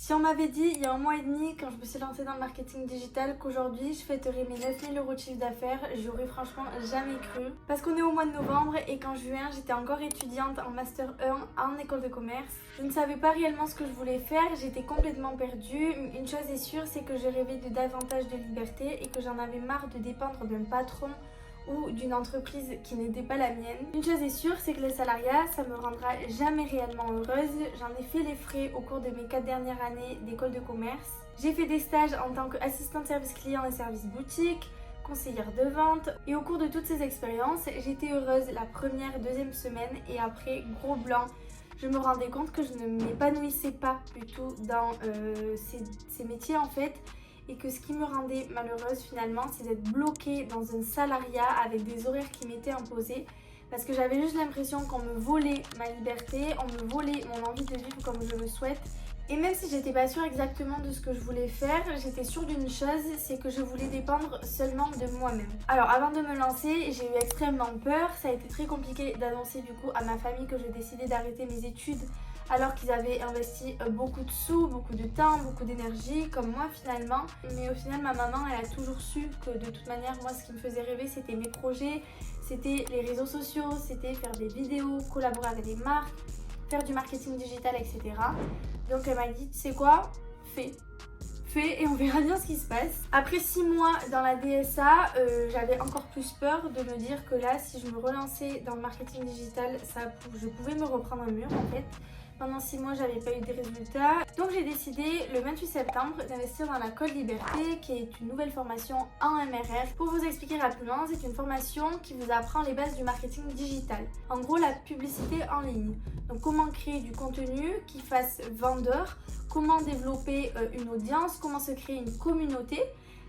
Si on m'avait dit il y a 1 mois et demi, quand je me suis lancée dans le marketing digital, qu'aujourd'hui je fêterais mes 9000 € de chiffre d'affaires, j'aurais franchement jamais cru. Parce qu'on est au mois de novembre et qu'en juin, j'étais encore étudiante en Master 1 en école de commerce. Je ne savais pas réellement ce que je voulais faire, j'étais complètement perdue. Une chose est sûre, c'est que je rêvais de davantage de liberté et que j'en avais marre de dépendre d'un patron ou d'une entreprise qui n'était pas la mienne. Une chose est sûre, c'est que le salariat, ça me rendra jamais réellement heureuse. J'en ai fait les frais au cours de mes 4 dernières années d'école de commerce. J'ai fait des stages en tant qu'assistante service client et service boutique, conseillère de vente. Et au cours de toutes ces expériences, j'étais heureuse la première, deuxième semaine et après, gros blanc. Je me rendais compte que je ne m'épanouissais pas du tout dans ces métiers en fait. Et que ce qui me rendait malheureuse finalement, c'est d'être bloquée dans un salariat avec des horaires qui m'étaient imposés. Parce que j'avais juste l'impression qu'on me volait ma liberté, on me volait mon envie de vivre comme je le souhaite. Et même si j'étais pas sûre exactement de ce que je voulais faire, j'étais sûre d'une chose, c'est que je voulais dépendre seulement de moi-même. Alors avant de me lancer, j'ai eu extrêmement peur. Ça a été très compliqué d'annoncer du coup à ma famille que je décidais d'arrêter mes études alors qu'ils avaient investi beaucoup de sous, beaucoup de temps, beaucoup d'énergie, comme moi finalement. Mais au final, ma maman, elle a toujours su que de toute manière, moi, ce qui me faisait rêver, c'était mes projets, c'était les réseaux sociaux, c'était faire des vidéos, collaborer avec des marques, faire du marketing digital, etc. Donc elle m'a dit, tu sais quoi, fais et on verra bien ce qui se passe. Après 6 mois dans la DSA, j'avais encore plus peur de me dire que là, si je me relançais dans le marketing digital, je pouvais me reprendre un mur en fait. Pendant 6 mois, j'avais pas eu de résultats. Donc j'ai décidé le 28 septembre d'investir dans la Code Liberté, qui est une nouvelle formation en MRR. Pour vous expliquer rapidement, c'est une formation qui vous apprend les bases du marketing digital. En gros, la publicité en ligne. Donc comment créer du contenu qui fasse vendeur, comment développer une audience, comment se créer une communauté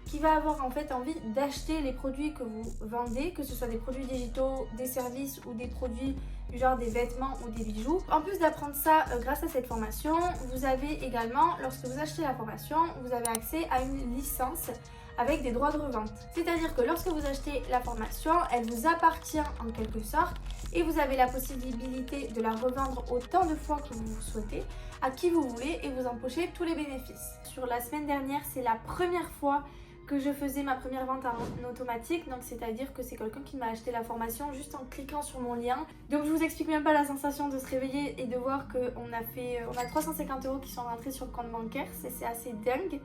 qui va avoir en fait envie d'acheter les produits que vous vendez, que ce soit des produits digitaux, des services ou des produits du genre des vêtements ou des bijoux. En plus d'apprendre ça grâce à cette formation, vous avez également, lorsque vous achetez la formation, vous avez accès à une licence avec des droits de revente. C'est-à-dire que lorsque vous achetez la formation, elle vous appartient en quelque sorte et vous avez la possibilité de la revendre autant de fois que vous souhaitez, à qui vous voulez et vous empochez tous les bénéfices. Sur la semaine dernière, c'est la première fois que je faisais ma première vente en automatique, donc c'est-à-dire que c'est quelqu'un qui m'a acheté la formation juste en cliquant sur mon lien. Donc je vous explique même pas la sensation de se réveiller et de voir qu'on a 350 € qui sont rentrés sur le compte bancaire, c'est assez dingue.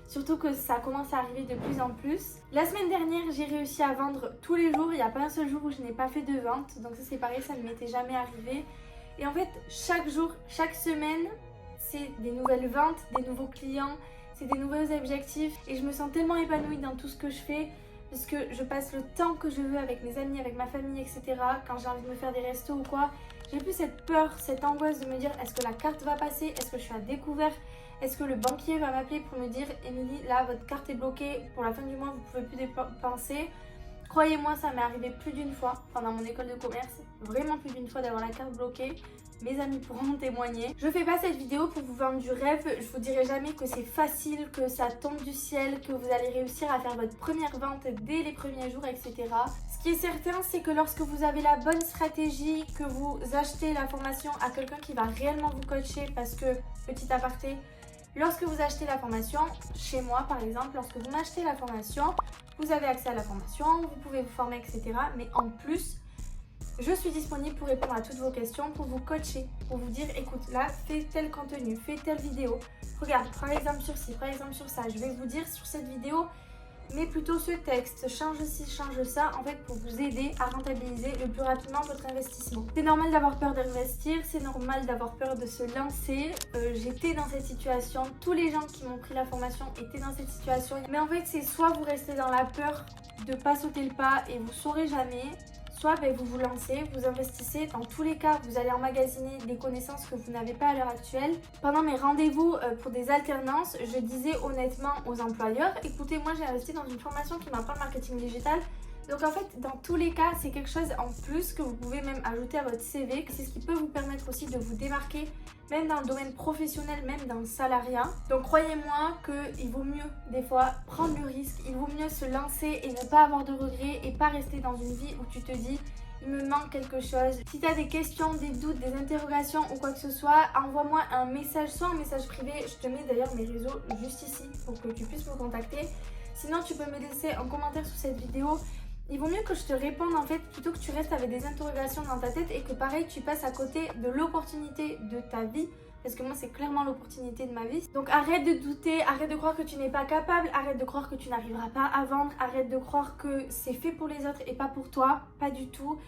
Surtout que ça commence à arriver de plus en plus. La semaine dernière, j'ai réussi à vendre tous les jours. Il n'y a pas un seul jour où je n'ai pas fait de vente. Donc ça c'est pareil, ça ne m'était jamais arrivé. Et en fait, chaque jour, chaque semaine, c'est des nouvelles ventes, des nouveaux clients, c'est des nouveaux objectifs. Et je me sens tellement épanouie dans tout ce que je fais. Parce que je passe le temps que je veux avec mes amis, avec ma famille, etc. Quand j'ai envie de me faire des restos ou quoi, j'ai plus cette peur, cette angoisse de me dire est-ce que la carte va passer, est-ce que je suis à découvert, est-ce que le banquier va m'appeler pour me dire Émilie, là votre carte est bloquée, pour la fin du mois vous pouvez plus dépenser. Croyez-moi, ça m'est arrivé plus d'une fois pendant mon école de commerce, vraiment plus d'une fois d'avoir la carte bloquée. Mes amis pourront témoigner. Je fais pas cette vidéo pour vous vendre du rêve. Je vous dirai jamais que c'est facile, que ça tombe du ciel, que vous allez réussir à faire votre première vente dès les premiers jours, etc. Ce qui est certain, c'est que lorsque vous avez la bonne stratégie, que vous achetez la formation à quelqu'un qui va réellement vous coacher, parce que, petit aparté, lorsque vous achetez la formation, chez moi par exemple, lorsque vous m'achetez la formation, vous avez accès à la formation, vous pouvez vous former, etc. Mais en plus, je suis disponible pour répondre à toutes vos questions, pour vous coacher, pour vous dire écoute là, fais tel contenu, fais telle vidéo, regarde, prends exemple sur ci, prends exemple sur ça, je vais vous dire sur cette vidéo, mais plutôt ce texte, change ci, change ça, en fait pour vous aider à rentabiliser le plus rapidement votre investissement. C'est normal d'avoir peur d'investir, c'est normal d'avoir peur de se lancer. J'étais dans cette situation, tous les gens qui m'ont pris la formation étaient dans cette situation. Mais en fait c'est soit vous restez dans la peur de pas sauter le pas et vous saurez jamais, soit vous vous lancez, vous investissez. Dans tous les cas, vous allez emmagasiner des connaissances que vous n'avez pas à l'heure actuelle. Pendant mes rendez-vous pour des alternances, je disais honnêtement aux employeurs, écoutez, moi j'ai investi dans une formation qui m'apprend le marketing digital. Donc en fait, dans tous les cas, c'est quelque chose en plus que vous pouvez même ajouter à votre CV. C'est ce qui peut vous permettre aussi de vous démarquer, même dans le domaine professionnel, même dans le salariat. Donc croyez-moi qu'il vaut mieux des fois prendre le risque, il vaut mieux se lancer et ne pas avoir de regrets et pas rester dans une vie où tu te dis il me manque quelque chose. Si tu as des questions, des doutes, des interrogations ou quoi que ce soit, envoie-moi un message, soit un message privé. Je te mets d'ailleurs mes réseaux juste ici pour que tu puisses me contacter. Sinon, tu peux me laisser un commentaire sous cette vidéo. Il vaut mieux que je te réponde en fait plutôt que tu restes avec des interrogations dans ta tête et que pareil tu passes à côté de l'opportunité de ta vie. Parce que moi c'est clairement l'opportunité de ma vie. Donc arrête de douter, arrête de croire que tu n'es pas capable, arrête de croire que tu n'arriveras pas à vendre, arrête de croire que c'est fait pour les autres et pas pour toi, pas du tout.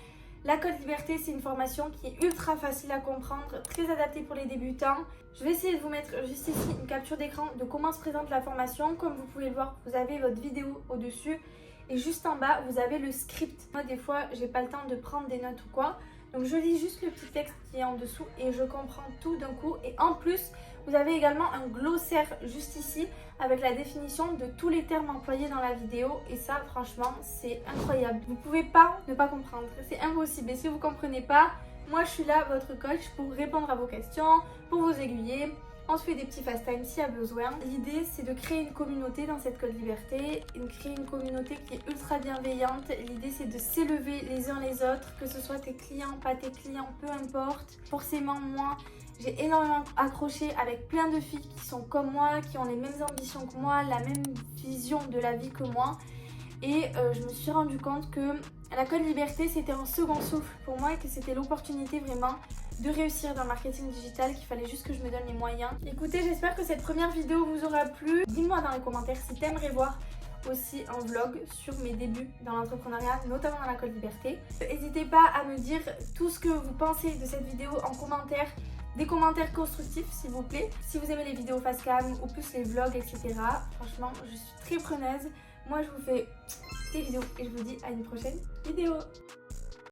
La Code Liberté, c'est une formation qui est ultra facile à comprendre, très adaptée pour les débutants. Je vais essayer de vous mettre juste ici une capture d'écran de comment se présente la formation. Comme vous pouvez le voir, vous avez votre vidéo au-dessus et juste en bas, vous avez le script. Moi des fois, j'ai pas le temps de prendre des notes ou quoi. Donc je lis juste le petit texte qui est en dessous et je comprends tout d'un coup. Et en plus, vous avez également un glossaire juste ici avec la définition de tous les termes employés dans la vidéo. Et ça, franchement, c'est incroyable. Vous pouvez pas ne pas comprendre. C'est impossible. Et si vous comprenez pas, moi je suis là, votre coach, pour répondre à vos questions, pour vous aiguiller. On se fait des petits fast time s'il y a besoin. L'idée c'est de créer une communauté dans cette Code Liberté, créer une communauté qui est ultra bienveillante. L'idée c'est de s'élever les uns les autres, que ce soit tes clients, pas tes clients, peu importe. Forcément moi j'ai énormément accroché avec plein de filles qui sont comme moi, qui ont les mêmes ambitions que moi, la même vision de la vie que moi. Et je me suis rendu compte que la Code Liberté c'était un second souffle pour moi et que c'était l'opportunité vraiment de réussir dans le marketing digital, qu'il fallait juste que je me donne les moyens. Écoutez, j'espère que cette première vidéo vous aura plu. Dis-moi dans les commentaires si tu aimerais voir aussi un vlog sur mes débuts dans l'entrepreneuriat, notamment dans la Code Liberté. N'hésitez pas à me dire tout ce que vous pensez de cette vidéo en commentaire. Des commentaires constructifs s'il vous plaît. Si vous aimez les vidéos face cam ou plus les vlogs, etc. Franchement, je suis très preneuse. Moi, je vous fais des bisous et je vous dis à une prochaine vidéo.